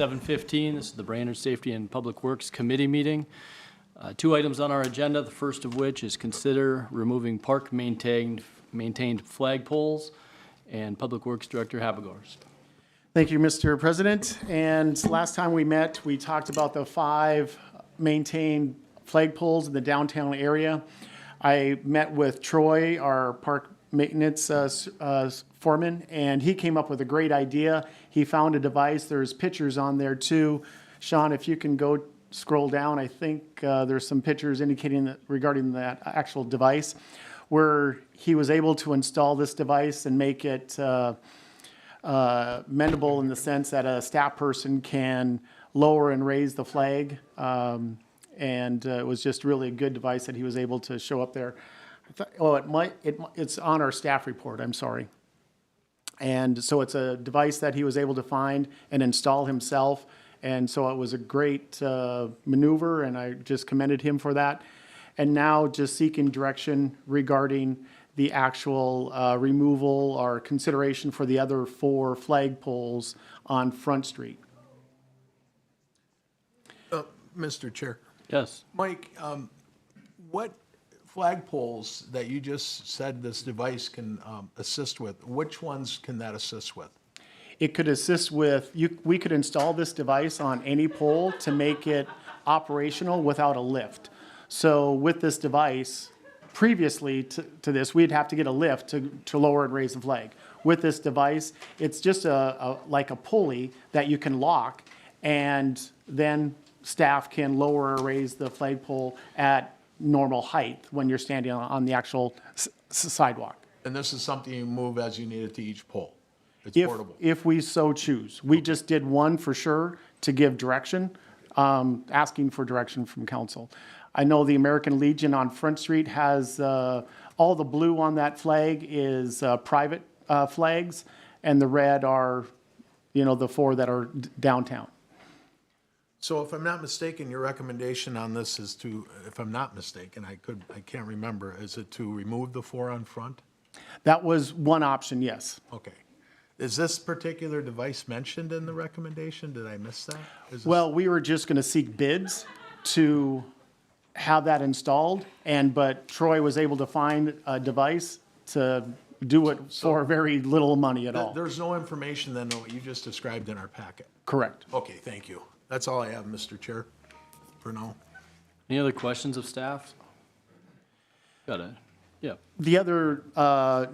7:15. This is the Brainerd Safety and Public Works Committee meeting. Two items on our agenda, the first of which is consider removing park maintained flagpoles, and Public Works Director Habegors. Thank you, Mr. President. And last time we met, we talked about the 5 maintained flagpoles in the downtown area. I met with Troy, our park maintenance foreman, and he came up with a great idea. He found a device. There's pictures on there too. Sean, if you can go scroll down, I think there's some pictures indicating that regarding that actual device, where he was able to install this device and make it mendable in the sense that a staff person can lower and raise the flag. And it was just really a good device that he was able to show up there. It's on our staff report, I'm sorry. And so it's a device that he was able to find and install himself. And so it was a great maneuver, and I just commended him for that. And now just seeking direction regarding the actual removal or consideration for the other 4 flagpoles on Front Street. Mr. Chair. Yes. Mike, what flagpoles that you just said this device can assist with, which ones can that assist with? It could assist with, we could install this device on any pole to make it operational without a lift. So with this device, previously to this, we'd have to get a lift to lower and raise the flag. With this device, it's just like a pulley that you can lock, and then staff can lower or raise the flagpole at normal height when you're standing on the actual sidewalk. And this is something you move as you need it to each pole? It's portable? If we so choose. We just did one for sure to give direction, asking for direction from council. I know the American Legion on Front Street has, all the blue on that flag is private flags, and the red are, the 4 that are downtown. So if I'm not mistaken, your recommendation on this is to, if I'm not mistaken, I can't remember, is it to remove the 4 on front? That was one option, yes. Okay. Is this particular device mentioned in the recommendation? Did I miss that? Well, we were just going to seek bids to have that installed, but Troy was able to find a device to do it for very little money at all. There's no information then on what you just described in our packet? Correct. Okay, thank you. That's all I have, Mr. Chair, for now. Any other questions of staff? Got it. Yeah. The other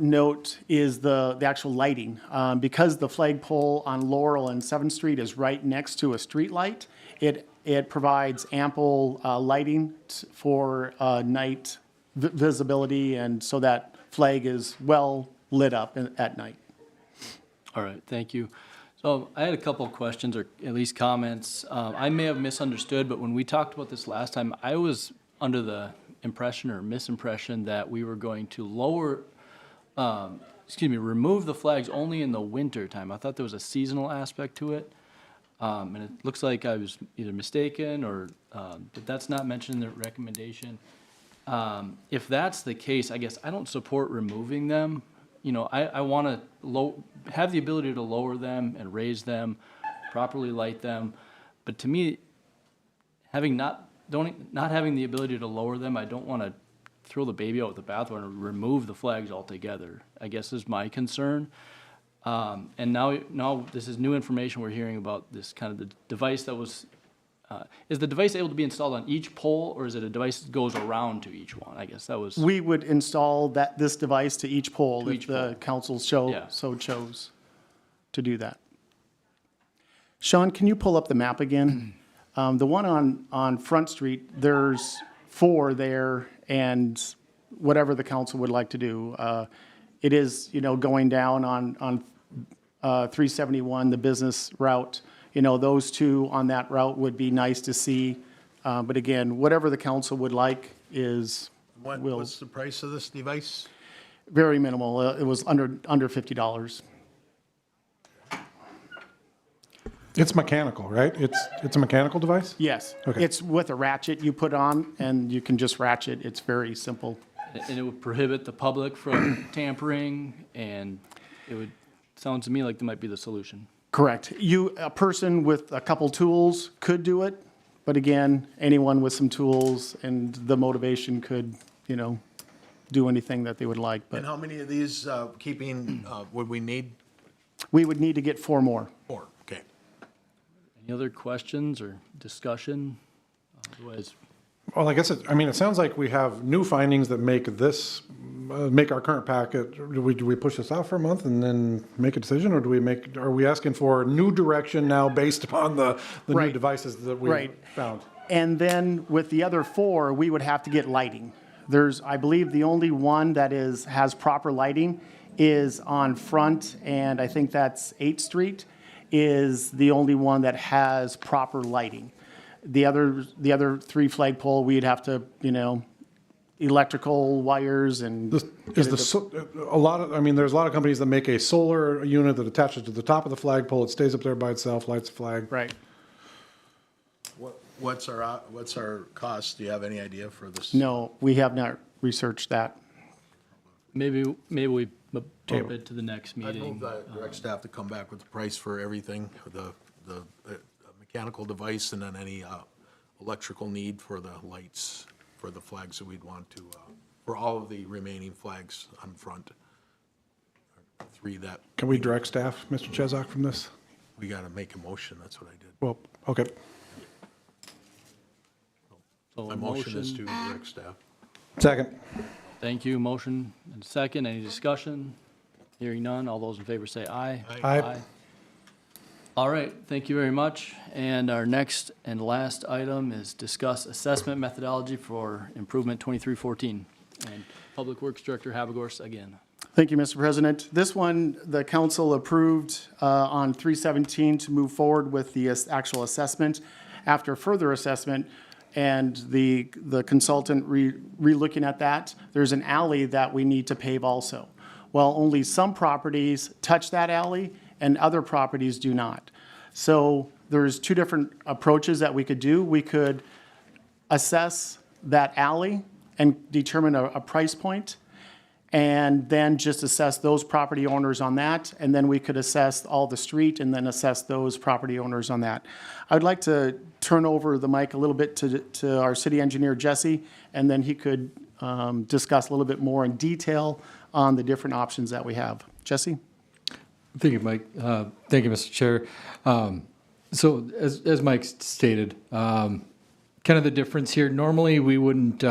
note is the actual lighting. Because the flagpole on Laurel and 7th Street is right next to a street light, it provides ample lighting for night visibility, and so that flag is well lit up at night. All right, thank you. So I had a couple of questions, or at least comments. I may have misunderstood, but when we talked about this last time, I was under the impression or misimpression that we were going to remove the flags only in the winter time. I thought there was a seasonal aspect to it. And it looks like I was either mistaken or, but that's not mentioned in the recommendation. If that's the case, I guess I don't support removing them. I want to have the ability to lower them and raise them, properly light them. But to me, not having the ability to lower them, I don't want to throw the baby out with the bathwater and remove the flags altogether, I guess is my concern. And now this is new information we're hearing about this kind of the device that was, is the device able to be installed on each pole, or is it a device that goes around to each one? I guess that was. We would install this device to each pole if the council so chose to do that. Sean, can you pull up the map again? The one on Front Street, there's 4 there, and whatever the council would like to do. It is, going down on 371, the business route. Those 2 on that route would be nice to see. But again, whatever the council would like is. What's the price of this device? Very minimal. It was under $50. It's mechanical, right? It's a mechanical device? Yes. Okay. It's with a ratchet you put on, and you can just ratchet. It's very simple. And it would prohibit the public from tampering, and it would sound to me like that might be the solution. Correct. A person with a couple tools could do it, but again, anyone with some tools and the motivation could, do anything that they would like. And But how many of these would we need? we would need to get 4 more. 4, okay. Any other questions or discussion? Otherwise, Well, I guess it sounds like we have new findings that make this, make our current packet. Do we push this off for a month and then make a decision, or are we asking for new direction now based upon the new Right. devices that we Right. found? And then with the other 4, we would have to get lighting. I believe the only one that has proper lighting is on Front, and I think that's 8th Street, is the only one that has proper lighting. The other 3 flagpole, we'd have to, electrical wires and. There's a lot of companies that make a solar unit that attaches to the top of the flagpole. It stays up there by itself, lights the flag. Right. What's our cost? Do you have any idea for this? No, we have not researched that. maybe we bump it to the next I'd meeting. move the direct staff to come back with the price for everything, the mechanical device, and then any electrical need for the lights, for the flags that we'd want to, for all of the remaining flags on Front. 3 that, Can we direct staff, Mr. Chesak, from this? we got to make a motion, that's what I did. Well, okay. So My a motion is to direct staff. Second. Thank you. Motion and second. Any discussion? Hearing none. All those in favor say aye. Aye. All right, thank you very much. And our next and last item is discuss assessment methodology for improvement 2314. And Public Works Director Habagorst again. Thank you, Mr. President. This one, the council approved on 3/17 to move forward with the actual assessment. After further assessment and the consultant re-looking at that, there's an alley that we need to pave also. Well, only some properties touch that alley and other properties do not. So there's 2 different approaches that we could do. We could assess that alley and determine a price point, and then just assess those property owners on that, and then we could assess all the street and then assess those property owners on that. I'd like to turn over the mic a little bit to our city engineer, Jesse, and then he could discuss a little bit more in detail on the different options that we have. Jesse? Thank you, Mike. Thank you, Mr. Chair. So as Mike stated, kind of the difference here, normally we wouldn't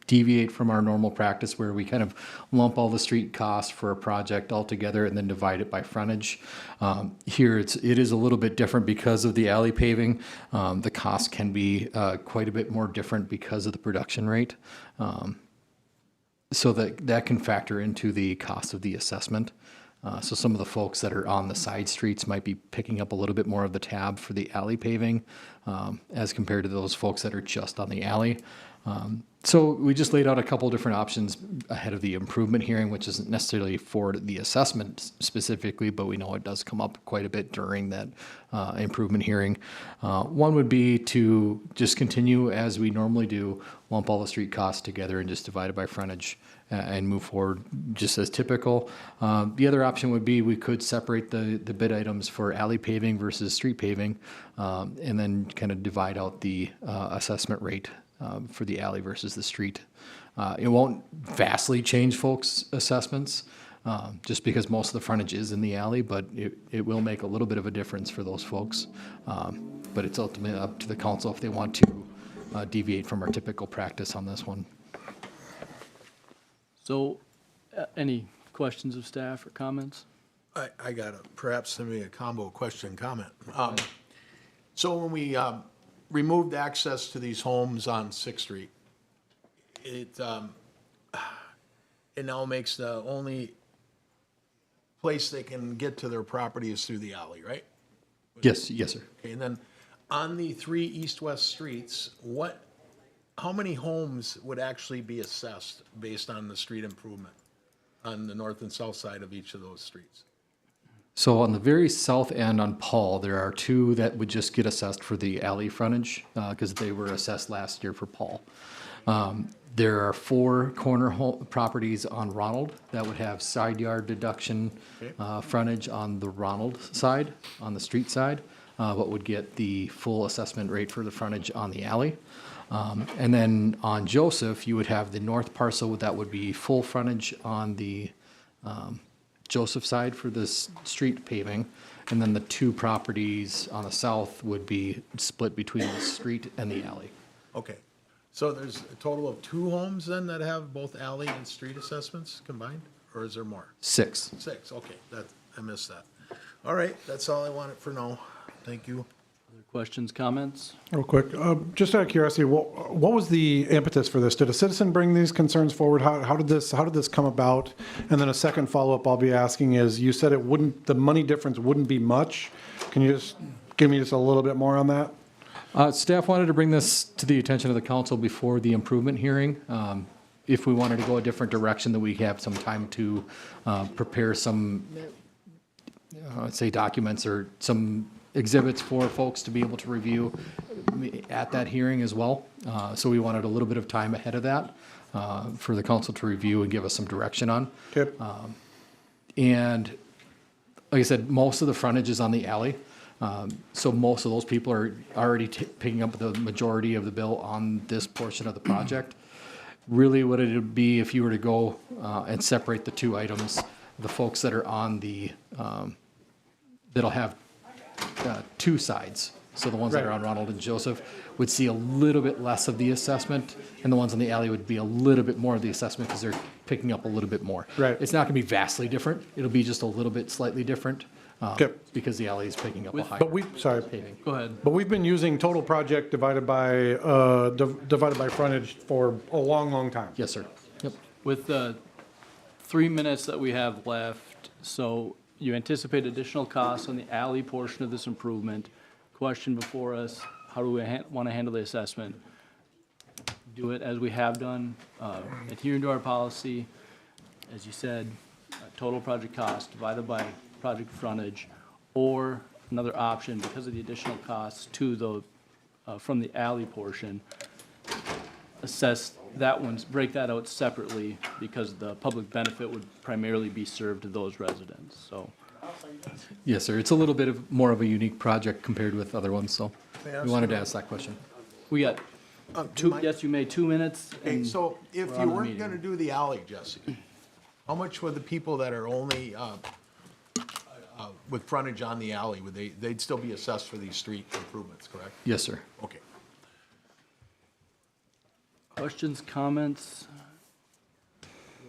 deviate from our normal practice where we kind of lump all the street costs for a project all together and then divide it by frontage. Here it is a little bit different because of the alley paving. The cost can be quite a bit more different because of the production rate. So that can factor into the cost of the assessment. So some of the folks that are on the side streets might be picking up a little bit more of the tab for the alley paving as compared to those folks that are just on the alley. So we just laid out a couple different options ahead of the improvement hearing, which isn't necessarily for the assessment specifically, but we know it does come up quite a bit during that improvement hearing. One would be to just continue as we normally do, lump all the street costs together and just divide it by frontage and move forward just as typical. The other option would be we could separate the bid items for alley paving versus street paving and then kind of divide out the assessment rate for the alley versus the street. It won't vastly change folks' assessments just because most of the frontage is in the alley, but it will make a little bit of a difference for those folks. But it's ultimately up to the council if they want to deviate from our typical practice on this one. So, any questions of staff or comments? I got perhaps maybe a combo question comment. So when we removed access to these homes on 6th Street, it now makes the only place they can get to their property is through the alley, right? Yes, sir. Okay, and then on the 3 east-west streets, how many homes would actually be assessed based on the street improvement on the north and south side of each of those streets? So on the very south end on Paul, there are 2 that would just get assessed for the alley frontage because they were assessed last year for Paul. There are 4 properties on Ronald that would have side yard deduction frontage on the Ronald side, on the street side, but would get the full assessment rate for the frontage on the alley. And then on Joseph, you would have the north parcel that would be full frontage on the Joseph side for this street paving. And then the 2 properties on the south would be split between the street and the alley. Okay, so there's a total of 2 homes then that have both alley and street assessments combined, or is there more? 6. 6, okay, I missed that. All right, that's all I wanted for now. Thank you. Other questions, comments? Real quick, just out of curiosity, what was the impetus for this? Did a citizen bring these concerns forward? How did this come about? And then a second follow-up I'll be asking is, you said the money difference wouldn't be much. Can you just give me just a little bit more on that? Staff wanted to bring this to the attention of the council before the improvement hearing. If we wanted to go a different direction, that we have some time to prepare some, say, documents or some exhibits for folks to be able to review at that hearing as well. So we wanted a little bit of time ahead of that for the council to review and give us some direction on. Okay. And like I said, most of the frontage is on the alley. So most of those people are already picking up the majority of the bill on this portion of the project. Really what it would be if you were to go and separate the 2 items, the folks that are on the, that'll have 2 sides. So the ones that are Right. on Ronald and Joseph would see a little bit less of the assessment, and the ones on the alley would be a little bit more of the assessment because they're picking up a little bit more. Right. It's not gonna be vastly different. It'll be just a little bit slightly different. Okay. Because the alley is picking up a higher But sorry, paving. Go ahead. but we've been using total project divided by frontage for a long, long time. Yes, sir. Yep. With the 3 minutes that we have left, so you anticipate additional costs on the alley portion of this improvement. Question before us, how do we want to handle the assessment? Do it as we have done, adhering to our policy, as you said, total project cost divided by project frontage, or another option, because of the additional costs to the, from the alley portion, assess that one, break that out separately, because the public benefit would primarily be served to those residents, so. Yes, sir. It's a little bit of more of a unique project compared with other ones, so we wanted to ask that question. We got yes, you may, 2 minutes. Okay, and so if we're you on the weren't meeting. gonna do the alley, Jesse, how much would the people that are only, with frontage on the alley, they'd still be assessed for these street improvements, correct? Yes, sir. Okay. Questions, comments?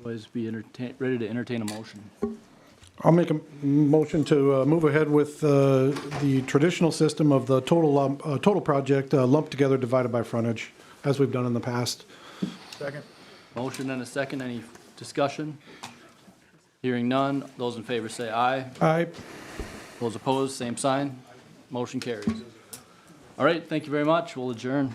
Otherwise, be ready to entertain a motion. I'll make a motion to move ahead with the traditional system of the total project lumped together divided by frontage, as we've done in the past. Second? Motion and a second, any discussion? Hearing none, those in favor say aye. Aye. Those opposed, same sign. Motion carries. All right, thank you very much, we'll adjourn.